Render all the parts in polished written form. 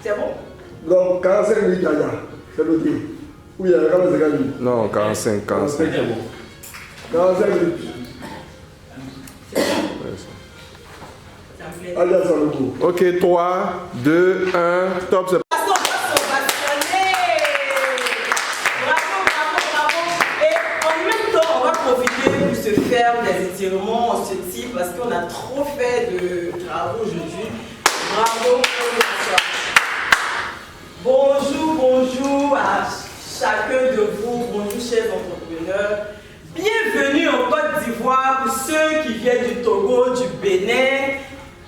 C'est bon? Donc 45 minutes, c'est noté. Ou il y a 45 minutes? Non, 45, 45. C'est bon. 45 minutes. Allez, à son coup. Ok, 3, 2, 1, top, c'est faire des étirements en ce type parce qu'on a trop fait de travaux aujourd'hui. Bravo pour ça. Bonjour à chacun de vous. Bonjour chers entrepreneurs. Bienvenue en Côte d'Ivoire pour ceux qui viennent du Togo, du Bénin.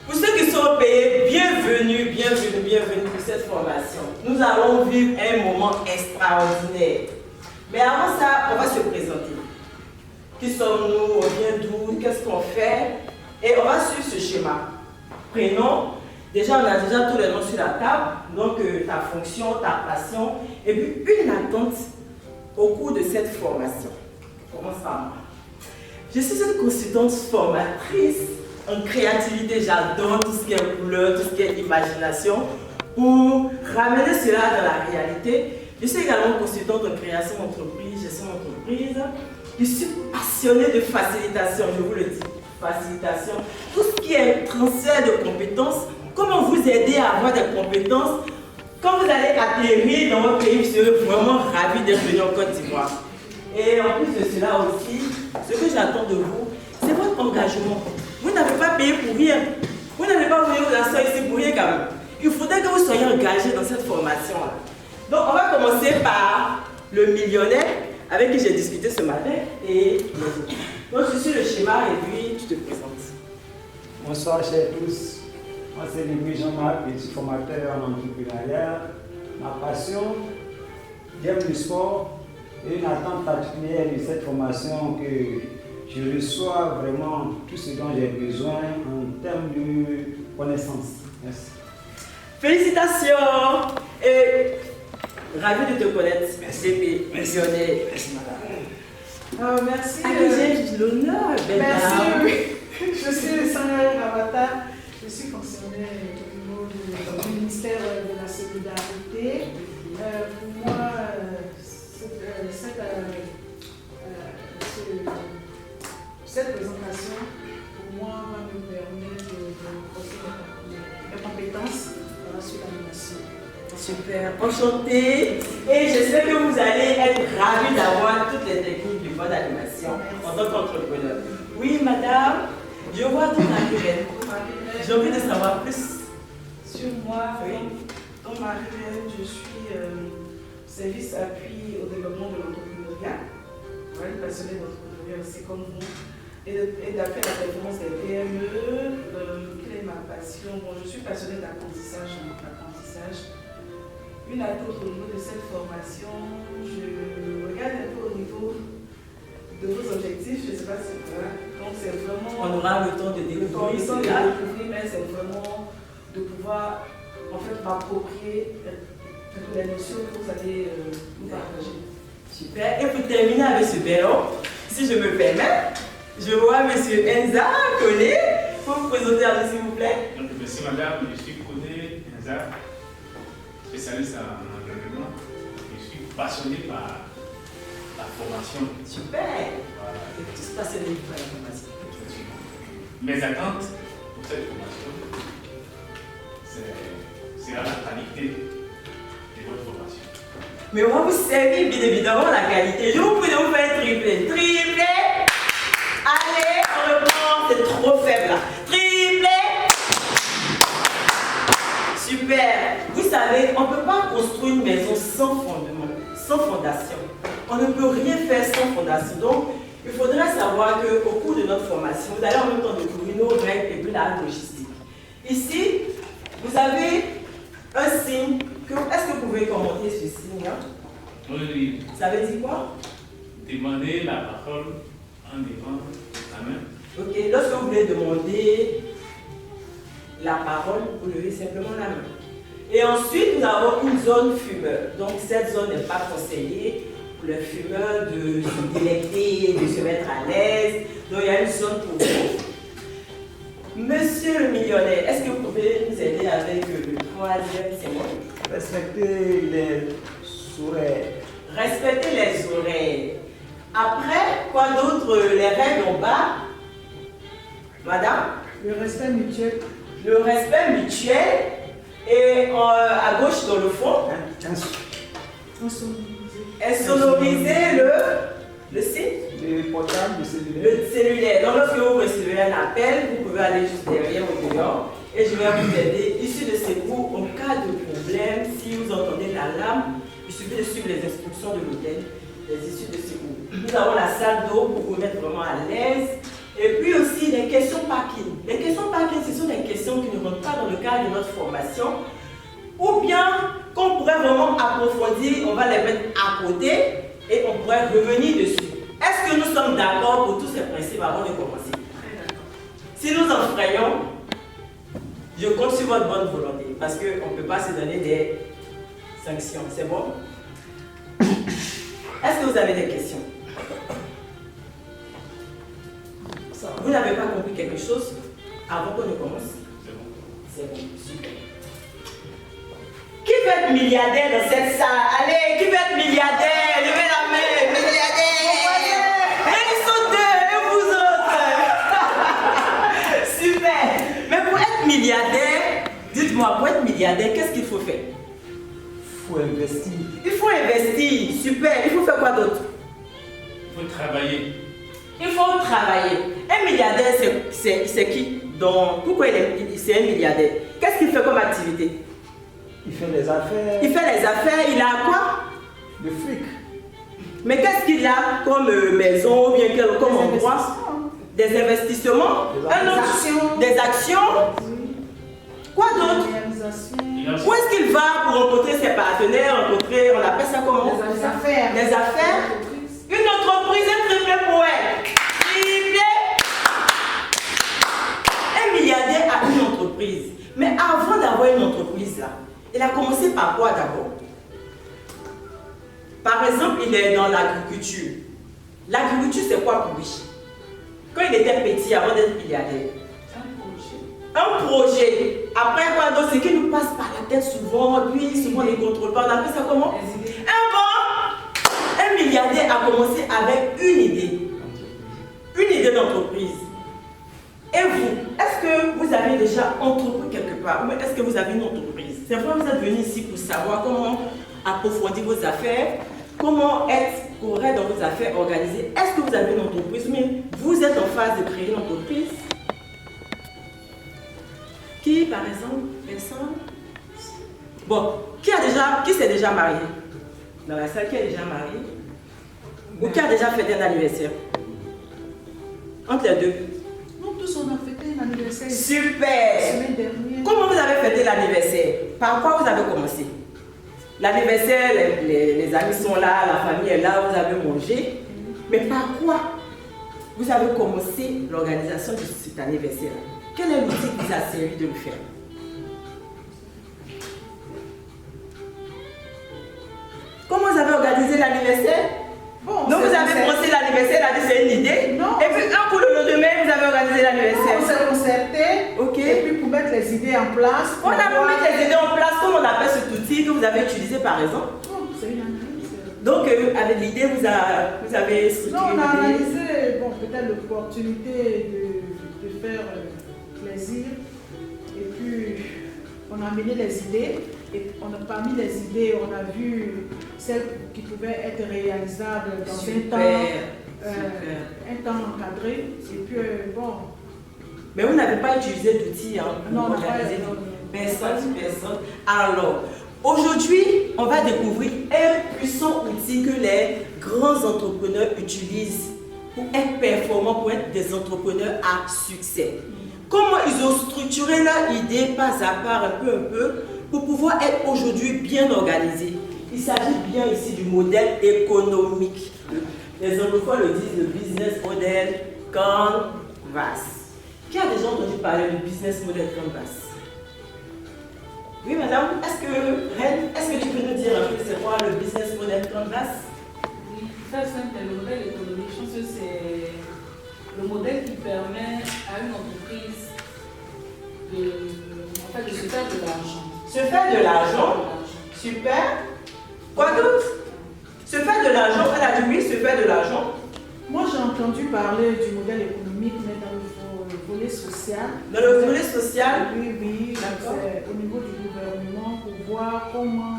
Pour ceux qui sont payés, bienvenue pour cette formation. Nous allons vivre un moment extraordinaire. Mais avant ça, on va se présenter. Qui sommes-nous? On vient d'où? Qu'est-ce qu'on fait? Et on va suivre ce schéma. Prénom. Déjà, on a déjà tous les noms sur la table. Donc, ta fonction, ta passion. Et puis, une attente au cours de cette formation. Comment ça? Je suis une consultante formatrice en créativité. J'adore tout ce qui est couleur, tout ce qui est imagination. Pour ramener cela dans la réalité, je suis également consultante en création d'entreprise, gestion d'entreprise. Je suis passionnée de facilitation, je vous le dis, facilitation. Tout ce qui est transfert de compétences, comment vous aider à avoir des compétences. Quand vous allez atterrir dans votre pays, vous serez vraiment ravis d'être venu en Côte d'Ivoire. Et en plus de cela aussi, ce que j'attends de vous, c'est votre engagement. Vous n'avez pas payé pour rien. Vous n'avez pas voulu vous asseoir ici pour rien quand même. Il faudrait que vous soyez engagés dans cette formation-là. Donc on va commencer par le millionnaire, avec qui j'ai discuté ce matin, et donc je suis le schéma et puis tu te présentes. Bonsoir chers tous, moi c'est Louis Jean-Marc, je suis formateur en entrepreneuriat. Ma passion, j'aime le sport et une attente particulière de cette formation que je reçois vraiment tout ce dont j'ai besoin en termes de connaissances. Merci. Félicitations et ravi de te connaître. Merci. Merci madame. Merci. À qui j'ai l'honneur, belle dame. Merci. Je suis Sandra Ravata. Je suis fonctionnaire au niveau du ministère de la Solidarité. Pour moi, cette présentation, pour moi, va me permettre de renforcer mes compétences sur l'animation. Super, enchantée. Et j'espère que vous allez être ravis d'avoir toutes les techniques du mode animation en tant qu'entrepreneur. Oui, madame, je vois ton manuel. J'ai envie de savoir plus. Sur moi, dans ma réunion, je suis service appui au développement de l'entrepreneuriat. Une passionnée d'entrepreneuriat aussi comme vous. Et d'après la performance des PME, quelle est ma passion? Bon, je suis passionnée d'apprentissage. Une attente au niveau de cette formation, je regarde un peu au niveau de vos objectifs, je ne sais pas si c'est vrai. Donc c'est vraiment... On aura le temps de découvrir cela. Mais c'est vraiment de pouvoir en fait m'approprier les notions que vous allez nous partager. Super. Et pour terminer avec ce ballon, si je me permets, je vois M. Enza Koné. Pour vous présenter à nous, s'il vous plaît. Donc, merci madame, je suis Koné Enza, spécialiste en environnement. Je suis passionné par la formation. Super. Voilà. Et tous passionnés par la formation. Mes attentes pour cette formation, c'est la qualité de votre formation. Mais on va vous servir bien évidemment la qualité. Je vous prie de vous faire tripler. Tripler. Allez, on reprend. C'est trop faible là. Tripler. Super. Vous savez, on ne peut pas construire une maison sans fondement, sans fondation. On ne peut rien faire sans fondation. Donc, il faudra savoir qu'au cours de notre formation, vous allez en même temps découvrir nos règles et puis la logistique. Ici, vous avez un signe. Est-ce que vous pouvez commenter ce signe? Oui. Ça veut dire quoi? Demandez la parole en levant la main. Ok, lorsque vous voulez demander la parole, vous levez simplement la main. Et ensuite, nous avons une zone fumeur. Donc, cette zone n'est pas conseillée pour les fumeurs de se délecter, de se mettre à l'aise. Donc, il y a une zone pour vous. Monsieur le millionnaire, est-ce que vous pouvez nous aider avec le Troisième, c'est moi. Respecter les oreilles. Respecter les oreilles. Après, quoi d'autre? Les règles en bas. Madame? Le respect mutuel. Le respect mutuel. Et à gauche, dans le fond, insonoriser le signe. Le portable, le cellulaire. Le cellulaire. Donc, lorsque vous recevez un appel, vous pouvez aller juste derrière au dehors et je vais vous aider. Issue de secours, en cas de problème, si vous entendez l'alarme, il suffit de suivre les instructions de l'hôtel, les issues de secours. Nous avons la salle d'eau pour vous mettre vraiment à l'aise. Et puis aussi les questions parking. Les questions parking, ce sont des questions qui ne rentrent pas dans le cadre de notre formation. Ou bien, qu'on pourrait vraiment approfondir, on va les mettre à côté et on pourrait revenir dessus. Est-ce que nous sommes d'accord pour tous ces principes avant de commencer? Si nous en frayons, je compte sur votre bonne volonté parce qu'on ne peut pas se donner des sanctions. C'est bon? Est-ce que vous avez des questions? Vous n'avez pas compris quelque chose avant qu'on ne commence? C'est bon, super. Qui veut être milliardaire dans cette salle? Allez, qui veut être milliardaire? Levez la main, milliardaire! Et ils sont deux, et vous autres? Super! Mais pour être milliardaire, dites-moi, pour être milliardaire, qu'est-ce qu'il faut faire? Il faut investir. Il faut investir, super. Il faut faire quoi d'autre? Il faut travailler. Il faut travailler. Un milliardaire, c'est qui? Donc, pourquoi c'est un milliardaire? Qu'est-ce qu'il fait comme activité? Il fait les affaires. Il fait les affaires, il a quoi? Le fric. Mais qu'est-ce qu'il a comme maison ou bien comme endroit? Des investissements? Des actions? Quoi d'autre? Où est-ce qu'il va pour rencontrer ses partenaires, on appelle ça comment? Des affaires. Des affaires? Une entreprise, un triple poète. S'il plaît. Un milliardaire a une entreprise. Mais avant d'avoir une entreprise là, il a commencé par quoi d'abord? Par exemple, il est dans l'agriculture. L'agriculture, c'est quoi pour lui? Quand il était petit, avant d'être milliardaire? Un projet. Après quoi d'autre? Ce qui nous passe par la tête souvent, lui, souvent on ne les contrôle pas. On appelle ça comment? Un milliardaire a commencé avec une idée. Une idée d'entreprise. Et vous, est-ce que vous avez déjà entrepris quelque part? Ou est-ce que vous avez une entreprise? C'est vrai, vous êtes venu ici pour savoir comment approfondir vos affaires, comment être correct dans vos affaires organisées. Est-ce que vous avez une entreprise? Mais vous êtes en phase de créer une entreprise? Qui, par exemple? Personne? Bon, qui s'est déjà marié? Dans la salle, qui est déjà marié? Ou qui a déjà fêté un anniversaire? Entre les deux. Nous tous, on a fêté un anniversaire. Super! La semaine dernière. Comment vous avez fêté l'anniversaire? Par quoi vous avez commencé? L'anniversaire, les amis sont là, la famille est là, vous avez mangé. Mais par quoi vous avez commencé l'organisation de cet anniversaire? Quel est l'outil qui vous a servi de le faire? Comment vous avez organisé l'anniversaire? Bon, donc vous avez pensé l'anniversaire, là, c'est une idée. Non. Et puis un coup le lendemain, vous avez organisé l'anniversaire. On s'est concerté. Ok. Et puis pour mettre les idées en place. On a pu mettre les idées en place. Comment on appelle cet outil que vous avez utilisé par exemple? Oh, c'est une analyse. Donc avec l'idée, vous avez structuré. Non, on a analysé peut-être l'opportunité de faire plaisir. Et puis on a amené les idées. Et parmi les idées, on a vu celles qui pouvaient être réalisables dans un temps encadré. Et puis, bon. Mais vous n'avez pas utilisé d'outils pour non, organiser. Personne. Alors, aujourd'hui, on va découvrir un puissant outil que les grands entrepreneurs utilisent pour être performants, pour être des entrepreneurs à succès. Comment ils ont structuré leur idée pas à part, un peu, pour pouvoir être aujourd'hui bien organisés. Il s'agit bien ici du modèle économique. Les anglophones le disent, le business model canvas. Qui a déjà entendu parler du business model canvas? Oui, madame, est-ce que tu peux nous dire un peu c'est quoi le business model canvas? Oui, très simple, le modèle économique, je pense que c'est le modèle qui permet à une entreprise de se faire de l'argent Se faire de l'argent. Super. Quoi d'autre? Se faire de l'argent. Elle a dit oui, se faire de l'argent. Moi, j'ai entendu parler du modèle économique, mais dans le volet social. Dans le volet social? Oui, oui. D'accord. C'est au niveau du gouvernement pour voir comment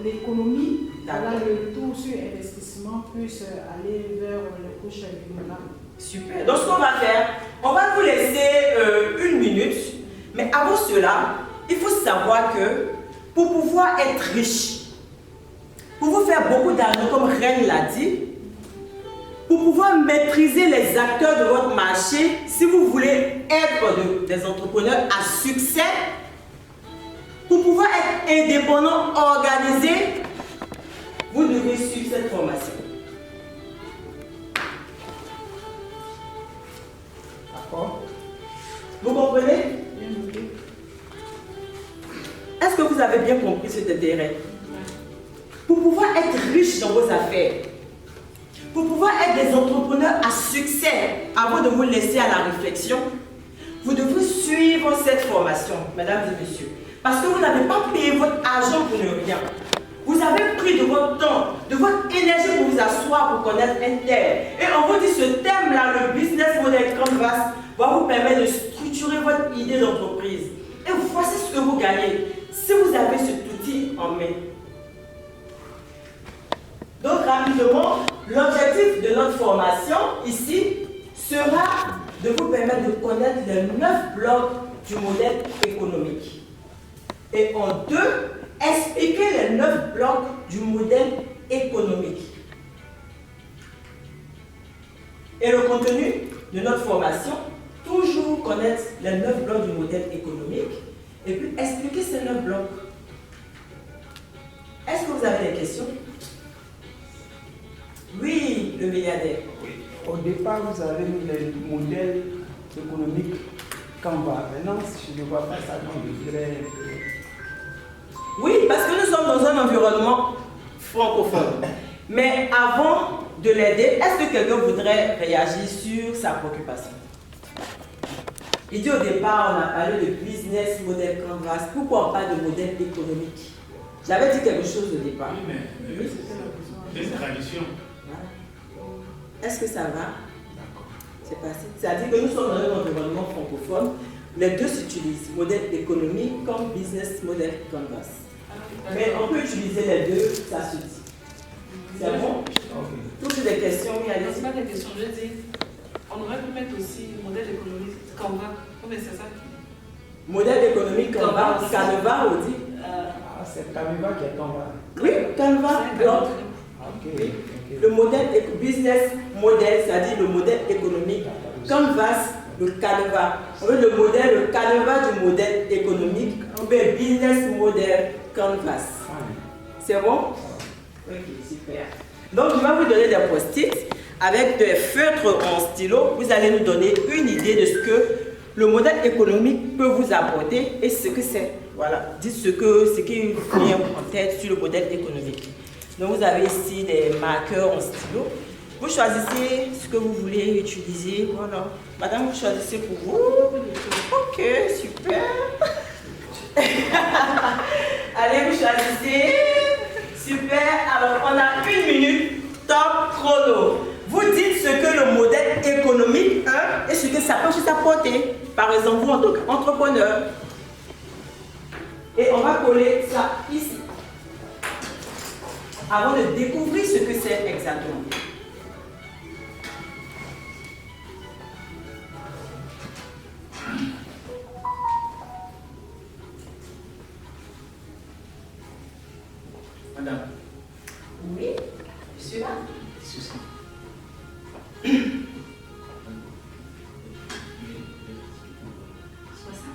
l'économie, D'accord. le retour sur investissement puisse aller vers les couches vulnérables. Super. Donc, ce qu'on va faire, on va vous laisser 1 minute. Mais avant cela, il faut savoir que pour pouvoir être riche, pour vous faire beaucoup d'argent, comme Reine l'a dit, pour pouvoir maîtriser les acteurs de votre marché, si vous voulez être des entrepreneurs à succès, pour pouvoir être indépendant, organisé, vous devez suivre cette formation. D'accord? Vous comprenez? Bien noté. Est-ce que vous avez bien compris cet intérêt? Pour pouvoir être riche dans vos affaires, pour pouvoir être des entrepreneurs à succès, avant de vous laisser à la réflexion, vous devez suivre cette formation, mesdames et messieurs. Parce que vous n'avez pas payé votre argent pour ne rien. Vous avez pris de votre temps, de votre énergie pour vous asseoir, pour connaître un thème. Et on vous dit ce thème-là, le business model Canvas, va vous permettre de structurer votre idée d'entreprise. Et voici ce que vous gagnez si vous avez cet outil en main. Donc rapidement, l'objectif de notre formation ici sera de vous permettre de connaître les 9 blocs du modèle économique. Et en 2, expliquer les 9 blocs du modèle économique. Et le contenu de notre formation, toujours connaître les 9 blocs du modèle économique et puis expliquer ces 9 blocs. Est-ce que vous avez des questions? Oui, le milliardaire. Au départ, vous avez mis le modèle économique Canva. Maintenant, si je ne vois pas ça, donc je dirais. Oui, parce que nous sommes dans un environnement francophone. Mais avant de l'aider, est-ce que quelqu'un voudrait réagir sur sa préoccupation? Il dit au départ, on a parlé de business model Canvas. Pourquoi on parle de modèle économique? J'avais dit quelque chose au départ. Oui, mais c'est une tradition. Est-ce que ça va? C'est passé. C'est-à-dire que nous sommes dans un environnement francophone. Les deux s'utilisent, modèle économique comme business model Canvas. Mais on peut utiliser les deux, ça se dit. C'est bon? Toutes les questions, oui, C'est allez-y. pas des questions, je dis. On aurait pu mettre aussi modèle économique Canva. Combien c'est ça? Modèle économique Canva, Canva, on dit. C'est Canva qui est Canva. Oui, Canva, bloc. Ok. Le modèle business model, c'est-à-dire le modèle économique. Canvas, le canevas. On veut le modèle, le canevas du modèle économique. On veut business model Canvas. C'est bon? Ok, super. Donc, je vais vous donner des post-it avec des feutres en stylo. Vous allez nous donner une idée de ce que le modèle économique peut vous apporter et ce que c'est. Voilà, dites ce qui vient en tête sur le modèle économique. Donc, vous avez ici des marqueurs en stylo. Vous choisissez ce que vous voulez utiliser. Voilà. Madame, vous choisissez pour vous. Ok, super. Allez, vous choisissez. Super. Alors, on a 1 minute. Top chrono. Vous dites ce que le modèle économique et ce que ça peut vous apporter. Par exemple, vous en tant qu'entrepreneur. Et on va coller ça ici. Avant de découvrir ce que c'est exactement. Madame. Oui, je suis là. Ceci. Soit ça.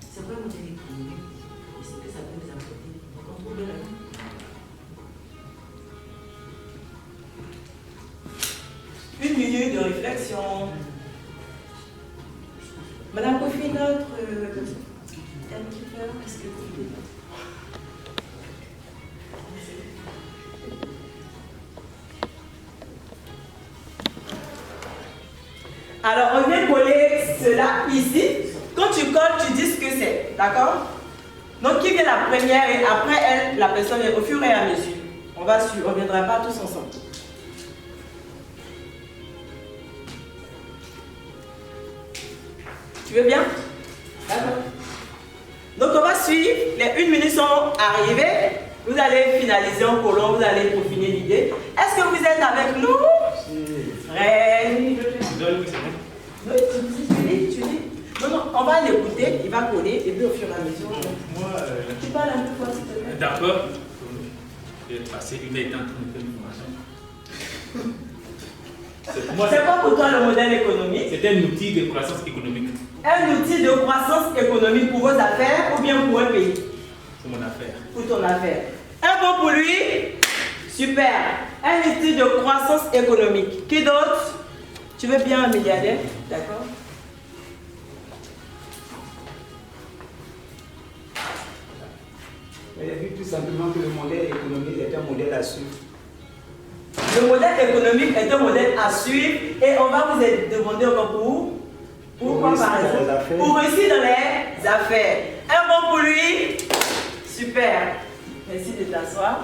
C'est vrai, modèle économique. Et ce que ça peut vous apporter. On trouve le raison. Une minute de réflexion. Madame Kofi, notre timekeeper, qu'est-ce que vous voulez? Alors, on vient coller cela ici. Quand tu colles, tu dis ce que c'est. d'accord? Donc qui vient la première et après elle, la personne au fur et à mesure. On va suivre, on ne viendra pas tous ensemble. Tu veux bien? D'accord. Donc on va suivre, les 1 minute sont arrivées. Vous allez finaliser en colon, vous allez peaufiner l'idée. Est-ce que vous êtes avec nous? Tu dis. Non, on va l'écouter, il va coller et puis au fur et à mesure. Moi, Tu parles un peu fort s'il te plaît. d'accord. Je vais passer une heure en train de faire une formation. C'est quoi pour toi le modèle économique? C'est un outil de croissance économique. Un outil de croissance économique pour vos affaires ou bien pour un pays? Pour mon affaire. Pour ton affaire. Un bon pour lui? Super. Un outil de croissance économique. Qui d'autre? Tu veux bien un milliardaire? D'accord. Il a vu tout simplement que le modèle économique est un modèle à suivre. Le modèle économique est un modèle à suivre et on va vous demander encore pourquoi par exemple? Pour réussir dans les affaires. Un bon pour lui? Super. Merci de t'asseoir.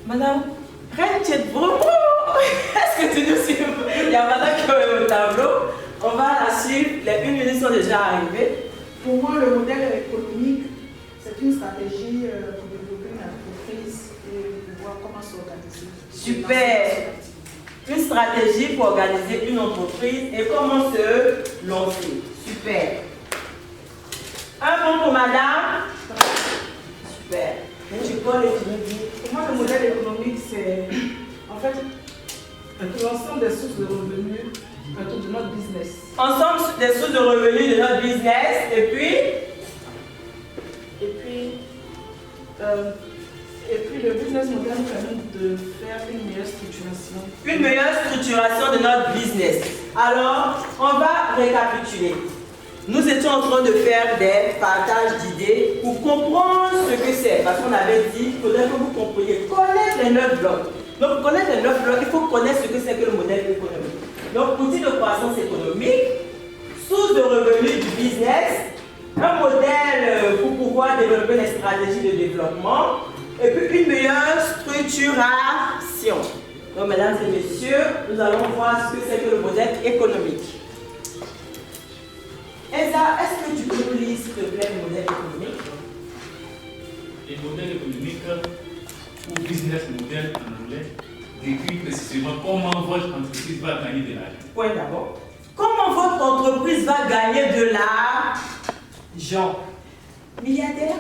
Madame, est-ce que tu nous suis? Il y a madame qui est au tableau. On va la suivre. Les 1 minute sont déjà arrivées. Pour moi, le modèle économique, c'est une stratégie pour développer une entreprise et pour voir comment s'organiser. Super. Une stratégie pour organiser une entreprise et comment se lancer. Super. Un bon pour madame. Super. Tu colles et tu me dis. Pour moi, le modèle économique, c'est en fait l'ensemble des sources de revenus autour de notre business. Ensemble des sources de revenus de notre business et puis le business model nous permet de faire une meilleure structuration. une meilleure structuration de notre business. Alors, on va récapituler. Nous étions en train de faire des partages d'idées pour comprendre ce que c'est. Parce qu'on avait dit qu'il faudrait que vous compreniez, connaître les 9 blocs. Donc, pour connaître les 9 blocs, il faut connaître ce que c'est que le modèle économique. Donc, outil de croissance économique, source de revenus du business, un modèle pour pouvoir développer les stratégies de développement, et puis une meilleure structuration. Donc, mesdames et messieurs, nous allons voir ce que c'est que le modèle économique. Elsa, est-ce que tu peux nous lire, s'il te plaît, le modèle économique? Le modèle économique ou business model en anglais décrit précisément comment votre entreprise va gagner de l'argent. Point d'abord. Comment votre entreprise va gagner de l'argent? Milliardaire,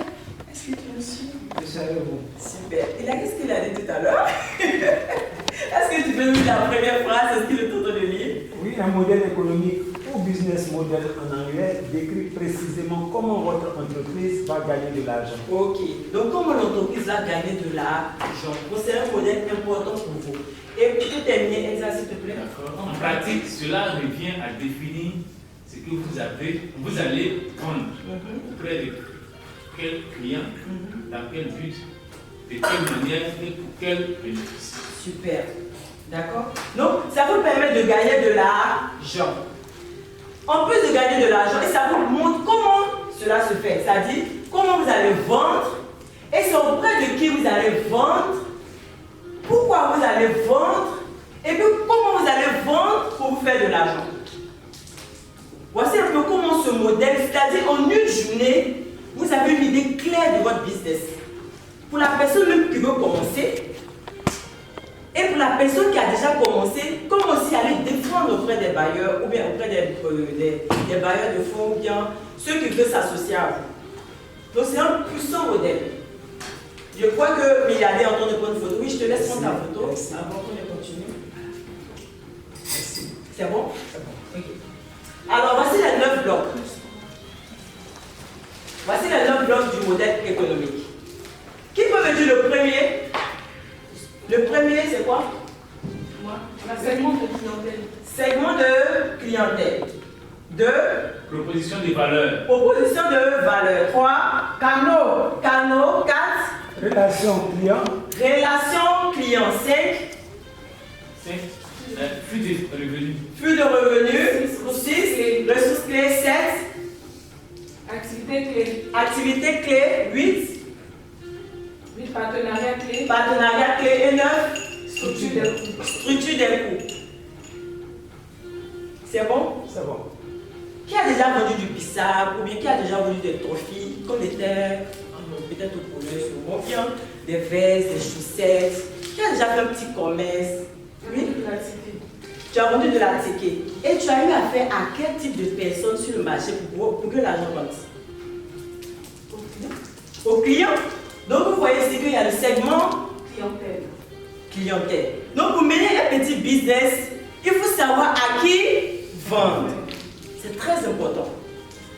est-ce que tu me suis? Je savais vous. Super. Et là, qu'est-ce qu'il a dit tout à l'heure? Est-ce que tu peux nous lire la première phrase? Est-ce qu'il est en train de lire? Oui, un modèle économique ou business model en anglais décrit précisément comment votre entreprise va gagner de l'argent. Ok. Donc, comment l'entreprise va gagner de l'argent? Donc, c'est un modèle important pour vous. Et pour terminer, Elsa, s'il te plaît. En pratique, cela revient à définir ce que vous allez vendre auprès de quel client, dans quel but, de quelle manière et pour quel bénéfice. Super. D'accord? Donc, ça vous permet de gagner de l'argent. En plus de gagner de l'argent, et ça vous montre comment cela se fait. C'est-à-dire, comment vous allez vendre, et c'est auprès de qui vous allez vendre, pourquoi vous allez vendre, et puis comment vous allez vendre pour vous faire de l'argent. Voici un peu comment ce modèle, c'est-à-dire en une journée, vous avez une idée claire de votre business. Pour la personne même qui veut commencer, et pour la personne qui a déjà commencé, comment aussi aller défendre auprès des bailleurs, ou bien auprès des bailleurs de fonds, ou bien ceux qui veulent s'associer à vous. Donc c'est un puissant modèle. Je crois que milliardaire est en train de prendre une photo. Oui, je te laisse prendre ta photo avant qu'on ne continue. C'est bon? C'est bon. Ok. Alors voici les 9 blocs. Voici les 9 blocs du modèle économique. Qui peut me dire le premier? Le premier, c'est quoi? Moi, segment de clientèle. Segment de clientèle. 2. Proposition de valeur. Proposition de valeur. 3. Canaux. 4. Relation client. Relation client. 5. 5. Flux de revenus. Flux de revenus. 6. Ressources clés. 7. Activité clé Activité clé, 8. 8 partenariats clés. Partenariat clé et 9. Structure des coûts. Structure des coûts. C'est bon? C'est bon. Qui a déjà vendu du bissap ou bien qui a déjà vendu des trophies, comme était peut-être au collège ou bien des vestes, des chaussettes? Qui a déjà fait un petit commerce? Oui? Tu as vendu de la ticket. Et tu as eu affaire à quel type de personnes sur le marché pour que l'argent rentre? Au client. Donc vous voyez ici qu'il y a le segment clientèle. Donc pour mener un petit business, il faut savoir à qui vendre. C'est très important.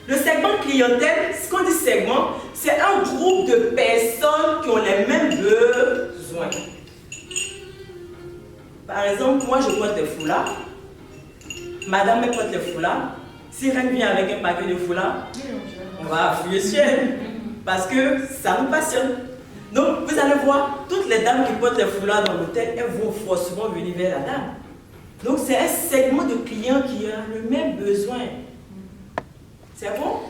Le segment clientèle, ce qu'on dit segment, c'est un groupe de personnes qui ont les mêmes besoins. Par exemple, moi je porte des foulards. Madame me porte les foulards. Si Reine vient avec un paquet de foulards, on va fouiller sur elle. Parce que ça nous passionne. Donc vous allez voir, toutes les dames qui portent les foulards dans l'hôtel, elles vont forcément venir vers la dame. Donc c'est un segment de clients qui a le même besoin. C'est bon?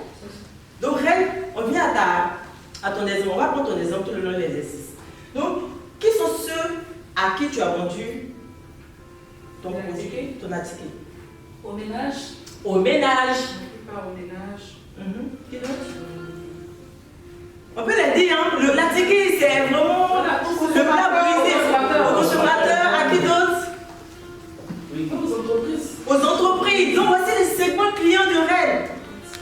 Donc Reine, on vient à ton exemple. On va prendre ton exemple tout le long de l'exercice. Donc, qui sont ceux à qui tu as vendu ton produit, ton article? Au ménage. Au ménage. Pas au ménage. Qui d'autre? On peut les dire, hein? L'article c'est vraiment le plat brisé. Aux consommateurs, à qui d'autre? Aux entreprises. Aux entreprises. Donc voici les segments clients de Reine.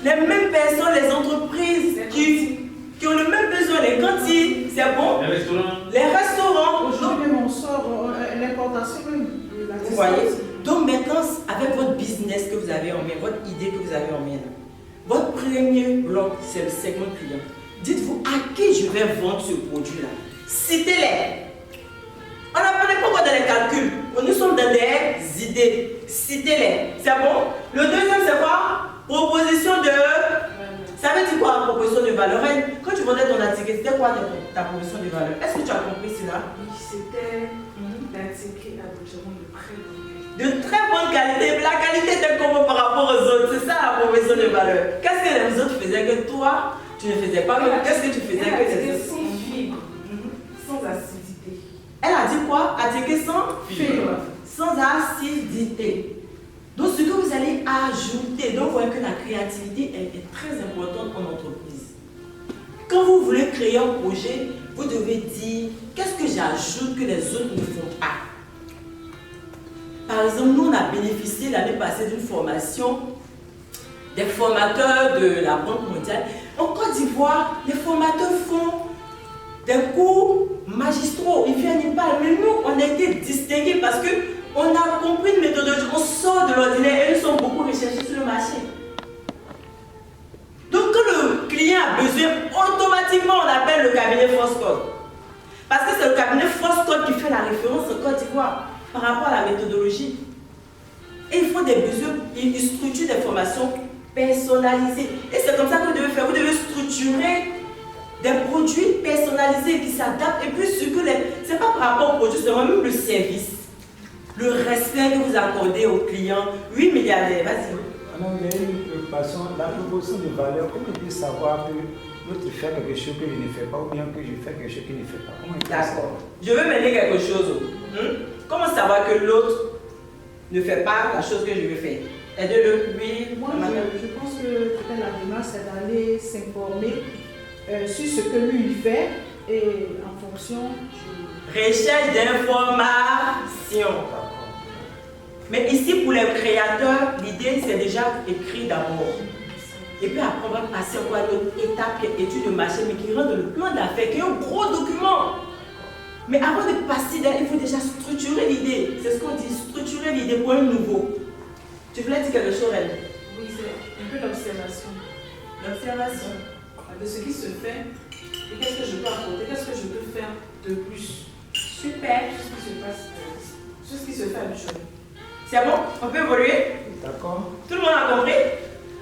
Les mêmes personnes, les entreprises qui ont le même besoin, les cantines, c'est bon? Les restaurants. Les restaurants. Aujourd'hui même on sort l'importation même de la Vous voyez? Donc maintenant, avec votre business que vous avez en main, votre idée que vous avez en main, votre premier bloc, c'est le segment client. Dites-vous à qui je vais vendre ce produit-là. Citez-les. On n'est pas encore dans les calculs. Nous sommes dans des idées. Citez-les. C'est bon? Le deuxième, c'est quoi? Proposition de... Ça veut dire quoi, proposition de valeur? Quand tu vendais ton article, c'était quoi ta proposition de valeur? Est-ce que tu as compris cela? Oui, c'était l'article habituellement de très bonne qualité. De très bonne qualité. La qualité était comment par rapport aux autres? C'est ça la proposition de valeur. Qu'est-ce que les autres faisaient que toi, tu ne faisais pas? Qu'est-ce que tu faisais que les autres? Sans fibre, sans acidité. Elle a dit quoi? Article sans Fibre. sans acidité. Donc ce que vous allez ajouter, donc vous voyez que la créativité est très importante en entreprise. Quand vous voulez créer un projet, vous devez dire qu'est-ce que j'ajoute que les autres ne font pas. Par exemple, nous on a bénéficié l'année passée d'une formation des formateurs de la Banque mondiale. En Côte d'Ivoire, les formateurs font des cours magistraux, ils viennent, ils parlent. Mais nous, on a été distingués parce qu'on a compris une méthodologie, on sort de l'ordinaire et nous sommes beaucoup recherchés sur le marché. Donc quand le client a besoin, automatiquement on appelle le cabinet Force Code. Parce que c'est le cabinet Force Code qui fait la référence en Côte d'Ivoire par rapport à la méthodologie. Et il faut des besoins, ils structurent des formations personnalisées. Et c'est comme ça que vous devez faire, vous devez structurer des produits personnalisés qui s'adaptent. Et puis, ce que c'est pas par rapport au produit, c'est même le service. Le respect que vous accordez aux clients. Oui, milliardaire, vas-y. Alors, il y a une préoccupation, la proposition de valeur. Comment il peut savoir que l'autre fait quelque chose que je ne fais pas ou bien que je fais quelque chose qu'il ne fait pas? Comment il peut D'accord. Je veux mener quelque chose. Comment savoir que l'autre ne fait pas la chose que je veux faire? Aide-le, oui. Moi, je pense que peut-être la démarche, c'est d'aller s'informer sur ce que lui il fait et en fonction. Recherche d'informations. Mais ici, pour les créateurs, l'idée, c'est déjà écrit d'abord. Et puis après, on va passer à une autre étape qui est étude de marché, mais qui rentre dans le plan d'affaires, qui est un gros document. Mais avant de passer là, il faut déjà structurer l'idée. C'est ce qu'on dit, structurer l'idée pour un nouveau. Tu voulais dire quelque chose, elle? Oui, c'est un peu l'observation. L'observation. De ce qui se fait et qu'est-ce que je peux apporter, qu'est-ce que je peux faire de plus. Super. Ce qui se passe, ce qui se fait habituellement. C'est bon? On peut évoluer? D'accord. Tout le monde a compris?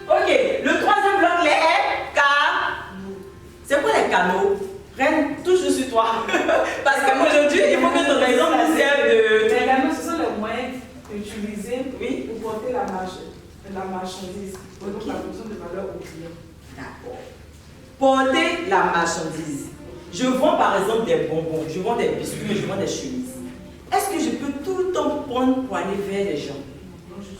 Ok. Le troisième bloc, les canaux. C'est quoi les canaux? Reine, toujours sur toi. Parce qu'aujourd'hui, il faut que ton exemple nous serve de... Les canaux, ce sont les moyens utilisés Oui. pour porter la marchandise. Donc la production de valeur au client. D'accord. porter la marchandise. Je vends par exemple des bonbons, je vends des biscuits, mais je vends des chemises. Est-ce que je peux tout le temps prendre pour aller vers les gens?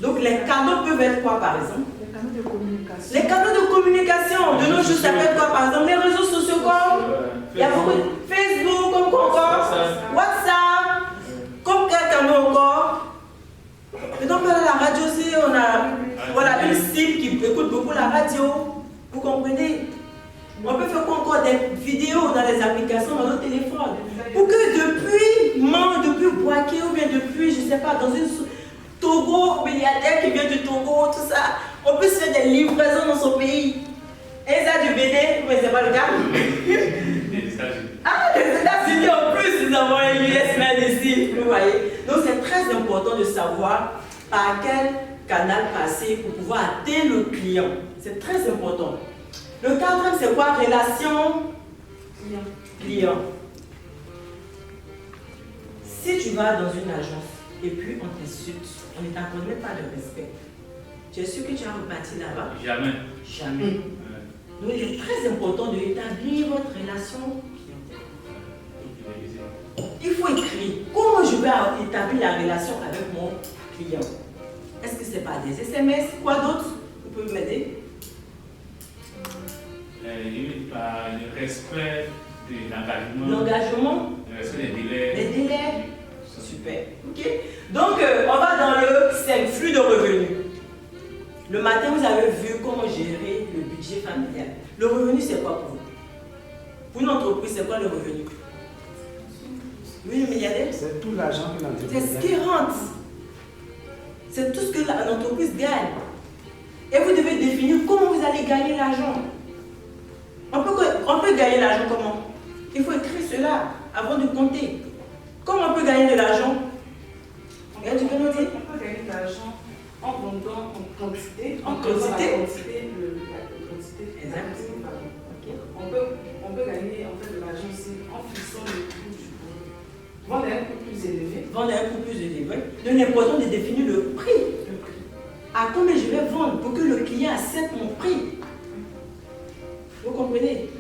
Donc les cadeaux peuvent être quoi par exemple? Les canaux de communication. Les canaux de communication. De nos jours, ça peut être quoi par exemple? Les réseaux sociaux comme il y a beaucoup de Facebook, comme quoi encore? WhatsApp. Comme quel canal encore? Et donc à la radio aussi, on a voilà, une cible qui écoute beaucoup la radio. Vous comprenez? On peut faire quoi encore? Des vidéos dans les applications, dans nos téléphones. Pour que depuis Mans, depuis Boaké ou bien depuis, je ne sais pas, dans une Togo, milliardaire qui vient du Togo, tout ça, on peut se faire des livraisons dans son pays. Et ça du BD, mais c'est pas le cas. Ah, les États-Unis en plus, nous avons un US-man ici, vous voyez. Donc c'est très important de savoir par quel canal passer pour pouvoir atteindre le client. C'est très important. Le quatrième, c'est quoi? Relation client. Si tu vas dans une agence et puis on t'insulte, on ne t'accorde même pas de respect, tu es sûr que tu as reparti là-bas? Jamais. Jamais. Donc il est très important d'établir votre relation clientèle. Il faut écrire comment je vais établir la relation avec mon client. Est-ce que c'est par des SMS? Quoi d'autre? Vous pouvez m'aider? Par le respect de l'engagement. L'engagement? Le respect des délais. Les délais? Super. Ok? Donc, on va dans le 5, flux de revenus. Le matin, vous avez vu comment gérer le budget familial. Le revenu, c'est quoi pour vous? Pour une entreprise, c'est quoi le revenu? Oui, le milliardaire? C'est tout l'argent que l'entreprise C'est ce qui rentre. C'est tout ce que l'entreprise gagne. Et vous devez définir comment vous allez gagner l'argent. On peut gagner l'argent comment? Il faut écrire cela avant de compter. Comment on peut gagner de l'argent? Tu peux nous dire? On peut gagner de l'argent en vendant en quantité. En quantité? La quantité. Exact. Okay. On peut gagner en fait de l'argent aussi en fixant le coût du produit. Vendre à un coût plus élevé. Vendre à un coût plus élevé. Donc l'important de définir le prix. À combien je vais vendre pour que le client accepte mon prix? Vous comprenez?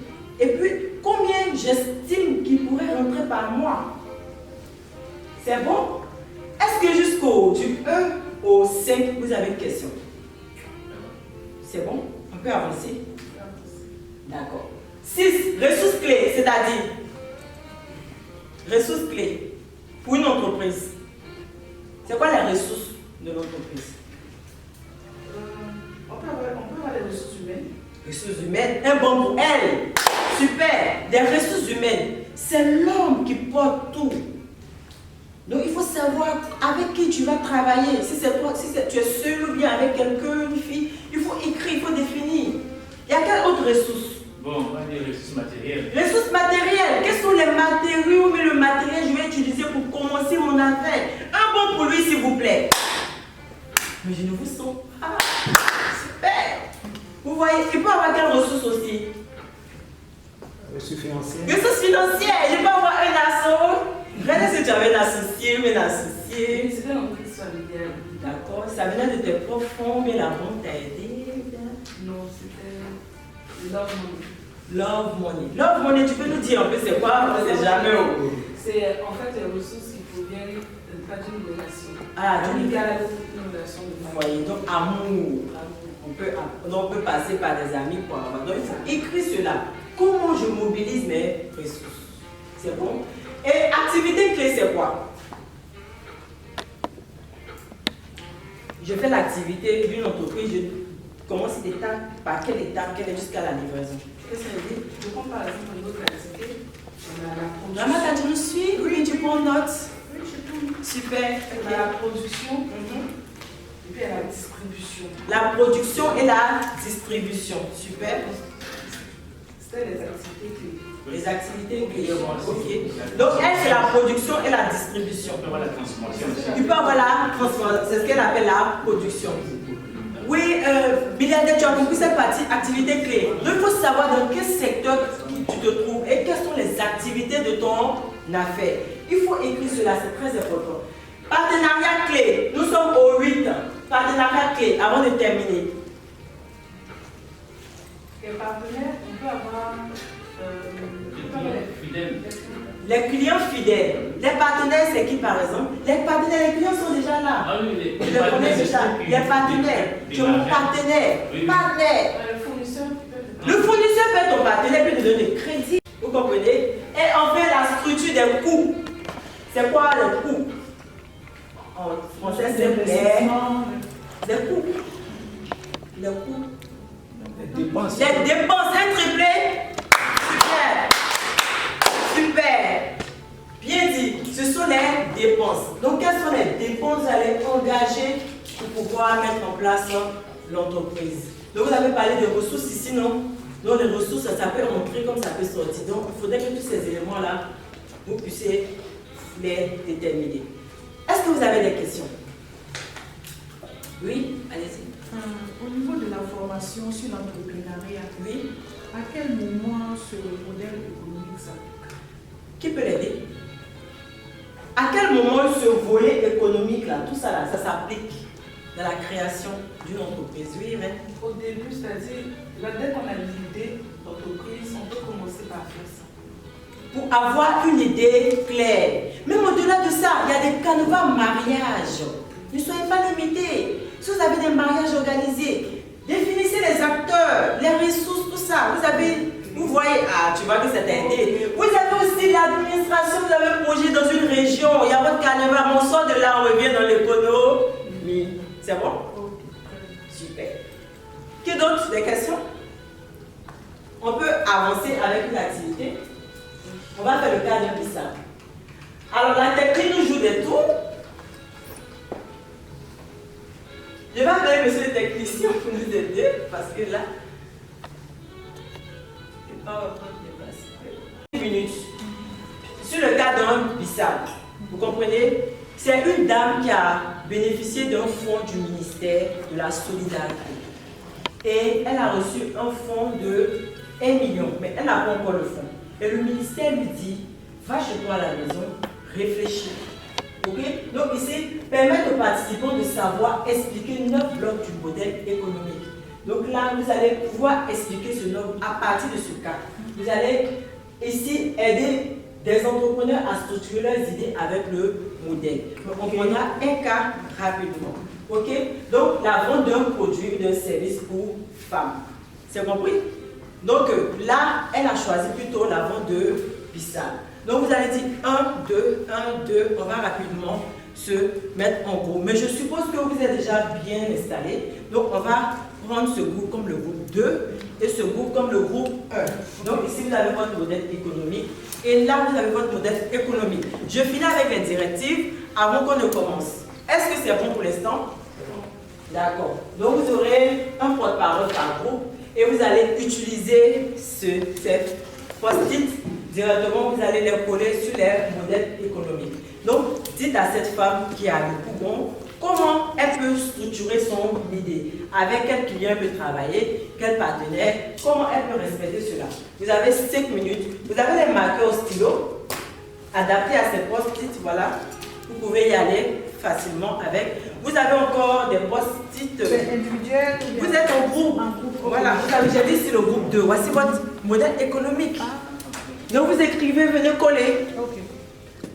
Et puis, combien j'estime qu'il pourrait rentrer par mois? C'est bon? Est-ce que jusqu'au du 1 au 5, vous avez une question? C'est bon? On peut avancer? D'accord. 6. Ressources clés, c'est-à-dire ressources clés pour une entreprise. C'est quoi les ressources de l'entreprise? On peut avoir des ressources humaines. Ressources humaines, un bon pour elle. Super. Des ressources humaines, c'est l'homme qui porte tout. Donc il faut savoir avec qui tu vas travailler. Si tu es seul ou bien avec quelqu'un, une fille, il faut écrire, il faut définir. Il y a quelle autre ressource? Bon, on va dire ressources matérielles. Ressources matérielles. Quels sont les matériaux, mais le matériel que je vais utiliser pour commencer mon affaire? Un bon pour lui, s'il vous plaît. Mais je ne vous sens pas. Super. Vous voyez, il peut avoir quelles ressources aussi? Ressources financières. Ressources financières. Je peux avoir un assaut. Regardez si tu avais un associé ou une associée. C'était une entreprise familiale. D'accord. Ça venait de tes propres fonds, mais la banque t'a aidé. Non, c'était Love Money. Love Money. Love Money, tu peux nous dire un peu c'est quoi? On ne sait jamais. C'est en fait les ressources qui proviennent d'une relation. Ah, d'une relation de Vous voyez, donc amour. On peut passer par des amis pour avoir. Donc il faut écrire cela. Comment je mobilise mes ressources? C'est bon. Et activité clé, c'est quoi? Je fais l'activité d'une entreprise, je commence étape par quelle étape, quelle est jusqu'à la livraison. Qu'est-ce que ça veut dire? Je prends par exemple une autre activité. On a la Maman, tu me suis? Oui, tu prends note. Oui, je prends. Super. On a la production et puis la distribution. La production et la distribution. Super. C'était les activités clés. Les activités clés. Ok. Donc, elle, c'est la production et la distribution. On peut avoir la transformation aussi. Il peut avoir la transformation. C'est ce qu'elle appelle la production. Oui, milliardaire, tu as compris cette partie activité clé. Donc, il faut savoir dans quel secteur tu te trouves et quelles sont les activités de ton affaire. Il faut écrire cela, c'est très important. Partenariat clé. Nous sommes au 8. Partenariat clé, avant de terminer. les partenaires, on peut avoir Fidèle. Les clients fidèles. Les partenaires, c'est qui par exemple? Les partenaires, les clients sont déjà là. Ah oui, Je les connais déjà. Les partenaires. Tu es mon partenaire. Oui. Partenaire. le fournisseur qui peut Le fournisseur peut être ton partenaire, peut te donner des crédits. Vous comprenez? Et enfin, la structure des coûts. C'est quoi les coûts? En français, c'est les coûts. Les coûts. Les dépenses. Les dépenses, un triplé. Super. Super. Bien dit. Ce sont les dépenses. Donc, quelles sont les dépenses vous allez engager pour pouvoir mettre en place l'entreprise? Donc, vous avez parlé de ressources ici, non? Donc, les ressources, ça peut rentrer comme ça peut sortir. Donc, il faudrait que tous ces éléments-là, vous puissiez les déterminer. Est-ce que vous avez des questions? Oui, allez-y. Au niveau de la formation sur l'entrepreneuriat, Oui. à quel moment ce modèle économique s'applique? Qui peut l'aider? À quel moment ce volet économique-là, tout ça là, ça s'applique dans la création d'une entreprise? Oui, mais au début, c'est-à-dire, dès qu'on a l'idée d'entreprise, on peut commencer par faire ça. pour avoir une idée claire. Même au-delà de ça, il y a des canevas mariage. Ne soyez pas limités. Si vous avez des mariages organisés, définissez les acteurs, les ressources, tout ça. Vous voyez, tu vois que c'est aidé. Vous avez aussi l'administration, vous avez un projet dans une région, il y a votre canevas, on sort de là, on revient dans l'économie. C'est bon? Super. Qui d'autre? Des questions? On peut avancer avec une activité. On va faire le cas d'un bissap. Alors la technique nous joue des tours. Je vais appeler monsieur le technicien pour nous aider parce que là, je ne vais pas reprendre les places. 1 minute. Sur le cas d'un bissap, vous comprenez? C'est une dame qui a bénéficié d'un fonds du ministère de la Solidarité. Et elle a reçu un fonds de 1 million, mais elle n'a pas encore le fonds. Et le ministère lui dit, va chez toi à la maison, réfléchis. Ok? Donc ici, permettre aux participants de savoir expliquer 9 blocs du modèle économique. Donc là, vous allez pouvoir expliquer ce nombre à partir de ce cas. Vous allez ici aider des entrepreneurs à structurer leurs idées avec le modèle. Donc on prendra un cas rapidement. Ok? Donc la vente d'un produit ou d'un service pour femmes. C'est compris? Donc là, elle a choisi plutôt la vente de bissap. Donc vous allez dire 1, 2, 1, 2, on va rapidement se mettre en groupe. Mais je suppose que vous êtes déjà bien installé. Donc on va prendre ce groupe comme le groupe 2 et ce groupe comme le groupe 1. Donc ici vous avez votre modèle économique et là vous avez votre modèle économique. Je finis avec les directives avant qu'on ne commence. Est-ce que c'est bon pour l'instant? D'accord. Donc vous aurez un porte-parole par groupe et vous allez utiliser cette post-it directement, vous allez les coller sur les modèles économiques. Donc, dites à cette femme qui a le poumon comment elle peut structurer son idée, avec quel client elle peut travailler, quel partenaire, comment elle peut respecter cela. Vous avez 5 minutes, vous avez les marqueurs au stylo adaptés à ces post-it, voilà. Vous pouvez y aller facilement avec. Vous avez encore des post-it. C'est individuel? Vous êtes en groupe. Voilà, vous avez déjà dit ici le groupe 2. Voici votre modèle économique. Donc vous écrivez, venez coller.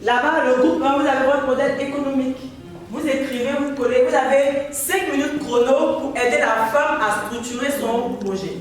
Là-bas, le groupe 1, vous avez votre modèle économique. Vous écrivez, vous collez. Vous avez 5 minutes chrono pour aider la femme à structurer son projet.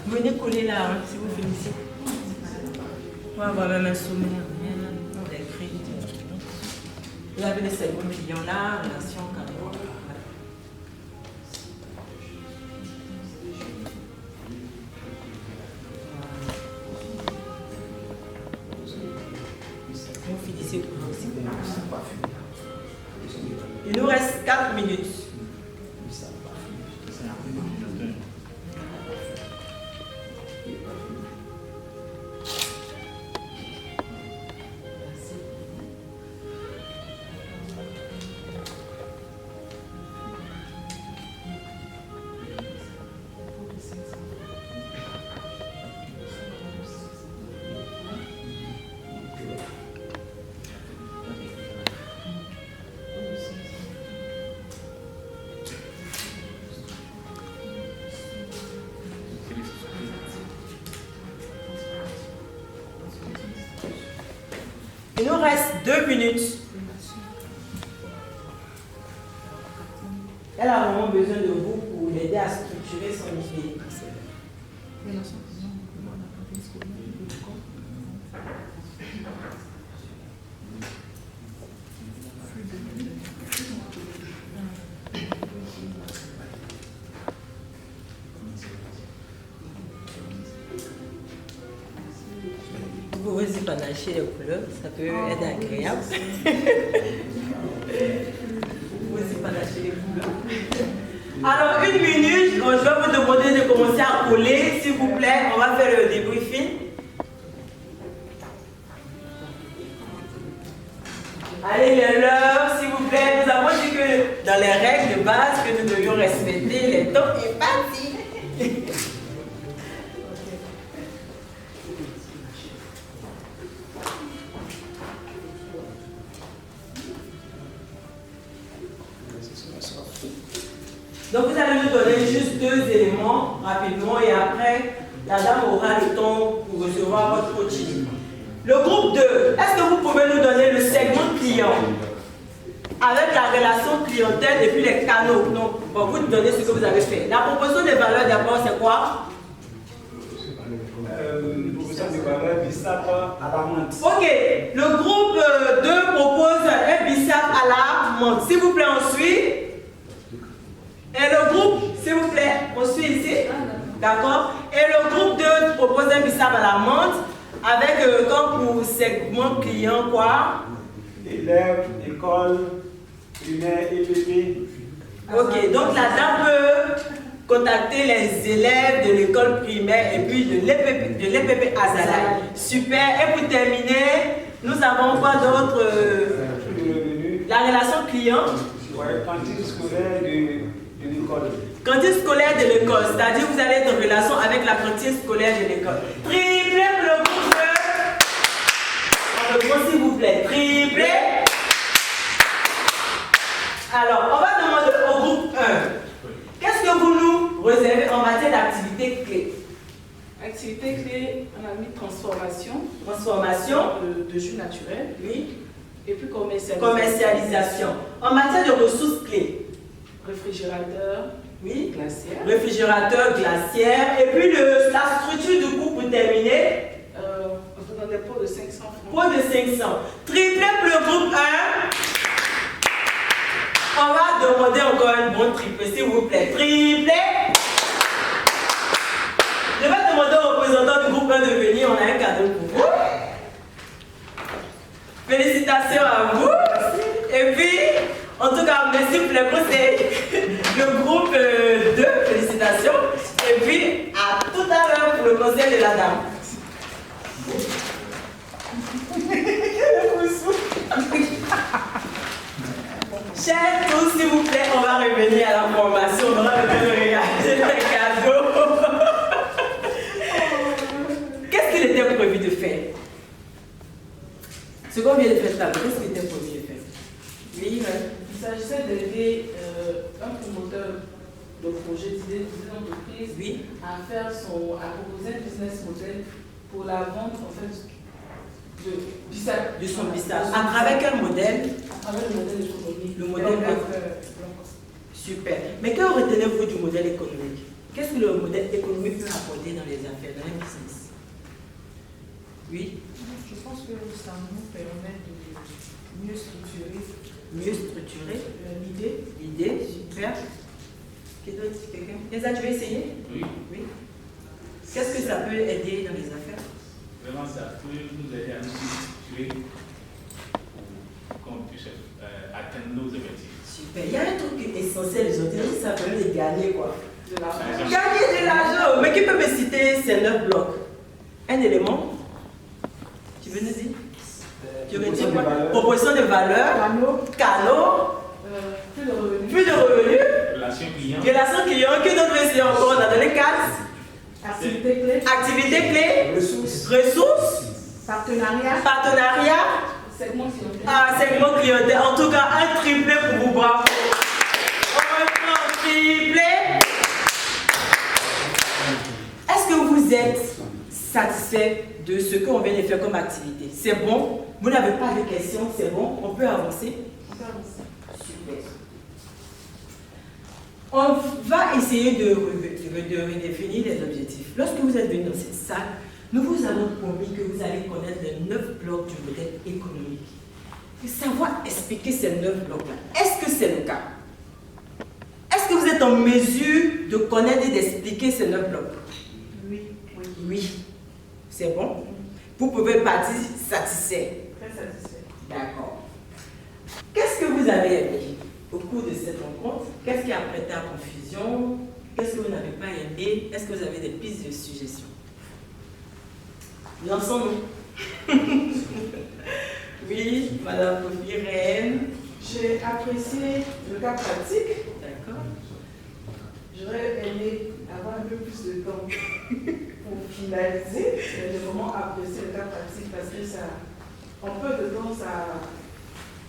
Venez coller là, hein, si vous finissez. On va avoir même un sommaire. Vous avez les secondes clients là, relation, cadeau. aussi. Il nous reste 4 minutes. Il nous reste 2 minutes. Elle a vraiment besoin de vous pour l'aider à structurer son idée. Vous pouvez aussi panacher les couleurs, ça peut être agréable. Vous aussi panacher les couleurs. Alors, 1 minute, je vais vous demander de commencer à coller, s'il vous plaît. On va faire le débriefing. Allez, les leurs, s'il vous plaît. Nous avons dit que dans les règles de base que nous devions respecter, les temps est parti. Donc vous allez nous donner juste 2 éléments rapidement et après la dame aura le temps pour recevoir votre coaching. Le groupe 2, est-ce que vous pouvez nous donner le segment client avec la relation clientèle et puis les canaux? Donc, bon, vous donnez ce que vous avez fait. La proposition des valeurs d'abord, c'est quoi? Proposition des valeurs BISAP à la menthe. Ok, le groupe 2 propose un BISAP à la menthe. S'il vous plaît, on suit. Et le groupe, s'il vous plaît, on suit ici. D'accord? Et le groupe 2 propose un BISAP à la menthe avec comme pour segment client quoi? Élèves, école, primaire, EPP. Ok, donc la dame peut contacter les élèves de l'école primaire et puis de l'EPP Azalaï. Super. Et pour terminer, nous avons quoi d'autre? La relation client. Ouais, cantine scolaire de l'école. Cantine scolaire de l'école, c'est-à-dire vous allez être en relation avec la cantine scolaire de l'école. Triplé pour le groupe 2. On le prend s'il vous plaît. Triplé. Alors, on va demander au groupe 1. Qu'est-ce que vous nous réservez en matière d'activité clé? Activité clé, on a mis transformation. Transformation. De jus naturel. Oui. Et puis commercialisation. Commercialisation. En matière de ressources clés. Réfrigérateur. Oui. Glaciaire. Réfrigérateur, glaciaire. Et puis la structure du coup pour terminer. On vous donne des pots de 500 francs. Pot de 500. Triplé pour le groupe 1. On va demander encore un bon triplé, s'il vous plaît. Triplé. Je vais demander aux représentants du groupe 1 de venir. On a un cadeau pour vous. Félicitations à vous. Et puis, en tout cas, merci pour les conseils. Le groupe 2, félicitations. Et puis, à tout à l'heure pour le conseil de la dame. Chers tous, s'il vous plaît, on va revenir à la formation. On va revenir regarder les cadeaux. Qu'est-ce qu'il était prévu de faire? Ce qu'on vient de faire là, qu'est-ce qu'il était prévu de faire? Oui, Il s'agissait d'aider un promoteur de projet d'entreprise oui. à proposer un business model pour la vente en fait de BISAP. De son BISAP. À travers quel modèle? À travers le modèle économique. Le modèle super. Mais que retenez-vous du modèle économique? Qu'est-ce que le modèle économique peut apporter dans les affaires, dans un business? Oui? Je pense que ça nous permet de mieux structurer l'idée. L'idée, super. Quelqu'un? Les tu veux essayer? Oui. Oui. Qu'est-ce que ça peut aider dans les affaires? Vraiment, ça peut nous aider à nous situer. Super. Il y a un truc essentiel aujourd'hui, ça permet de gagner quoi. De l'argent. Gagner de l'argent. Mais qui peut me citer ces 9 blocs? Un élément? Tu veux nous dire? Tu veux dire quoi? Proposition de valeur. Canaux. Plus de revenus. Plus de revenus. Relation client. Relation client. Que d'autres veut dire encore? On a donné 4. Activité clé. Activité clé. Ressources. Ressources. Partenariat. Partenariat. Segment clientèle. Ah, segment clientèle. En tout cas, un triplé pour vous, bravo. Un triplé. Est-ce que vous êtes satisfait de ce qu'on vient de faire comme activité? C'est bon? Vous n'avez pas de questions? C'est bon? On peut avancer? Super. On va essayer de redéfinir les objectifs. Lorsque vous êtes venu dans cette salle, nous vous avons promis que vous allez connaître les 9 blocs du modèle économique. Et savoir expliquer ces 9 blocs-là. Est-ce que c'est le cas? Est-ce que vous êtes en mesure de connaître et d'expliquer ces 9 blocs? Oui. Oui. C'est bon? Vous pouvez partir satisfait. Très satisfait. D'accord. Qu'est-ce que vous avez aimé au cours de cette rencontre? Qu'est-ce qui a prêté à confusion? Qu'est-ce que vous n'avez pas aimé? Est-ce que vous avez des pistes de suggestions? Lançons-nous. Oui, Madame Irène. J'ai apprécié le cas pratique. D'accord. J'aurais aimé avoir un peu plus de temps pour finaliser. Mais j'ai vraiment apprécié le cas pratique parce que ça, en peu de temps, ça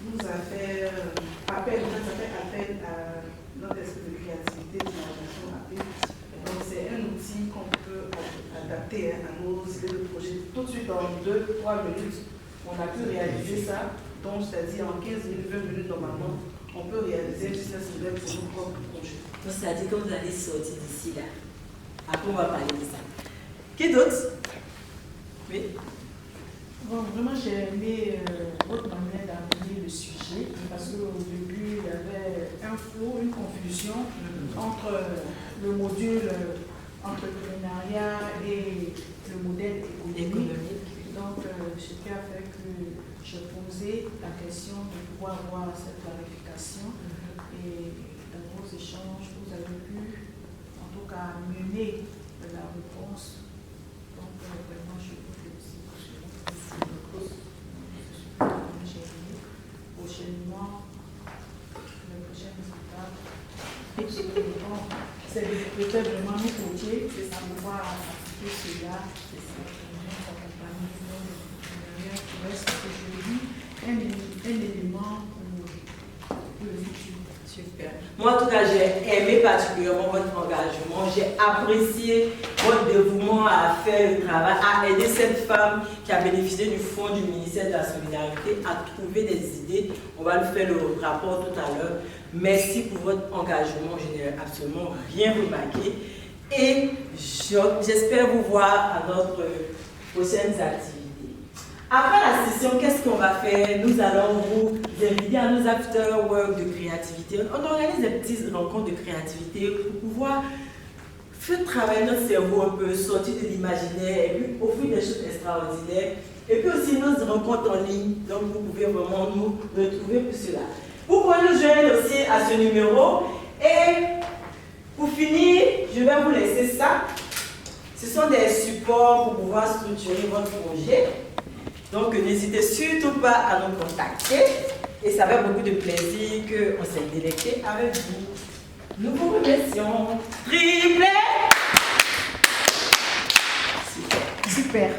nous a fait appel, à notre esprit de créativité, d'imagination rapide. Donc c'est un outil qu'on peut adapter à nos idées de projet. Tout de suite, en 2-3 minutes, on a pu réaliser ça. Donc, c'est-à-dire en 15 minutes, 20 minutes normalement, on peut réaliser un business model pour nos propres projets. Donc, c'est-à-dire que vous allez sortir d'ici là. Après, on va parler de ça. Qui d'autre? Oui. Bon, vraiment, j'ai aimé votre manière d'amener le sujet parce qu'au début, il y avait un flou, une confusion entre le module entrepreneuriat et le modèle économique. Donc, ce qui a fait que j'ai posé la question de pouvoir avoir cette clarification et dans vos échanges, vous avez pu, en tout cas, mener la réponse. Donc, vraiment, je vous félicite pour cela. Prochainement, les prochaines étapes, c'est peut-être vraiment nous coacher, c'est ça, pouvoir appliquer cela, c'est ça, pour accompagner le reste aujourd'hui, un élément pour le futur. Super. Moi, en tout cas, j'ai aimé particulièrement votre engagement. J'ai apprécié votre dévouement à faire le travail, à aider cette femme qui a bénéficié du fonds du ministère de la Solidarité à trouver des idées. On va le faire le rapport tout à l'heure. Merci pour votre engagement. Je n'ai absolument rien remarqué. Et j'espère vous voir à notre prochaines activités. Après la session, qu'est-ce qu'on va faire? Nous allons vous inviter à nos after-work de créativité. On organise des petites rencontres de créativité pour pouvoir faire travailler notre cerveau un peu, sortir de l'imaginaire et puis offrir des choses extraordinaires. Et puis aussi nos rencontres en ligne. Donc vous pouvez vraiment nous retrouver pour cela. Vous pouvez nous joindre aussi à ce numéro. Et pour finir, je vais vous laisser ça. Ce sont des supports pour pouvoir structurer votre projet. Donc n'hésitez surtout pas à nous contacter. Et ça fait beaucoup de plaisir qu'on s'est délecté avec vous. Nous vous remercions. Triplé! Super.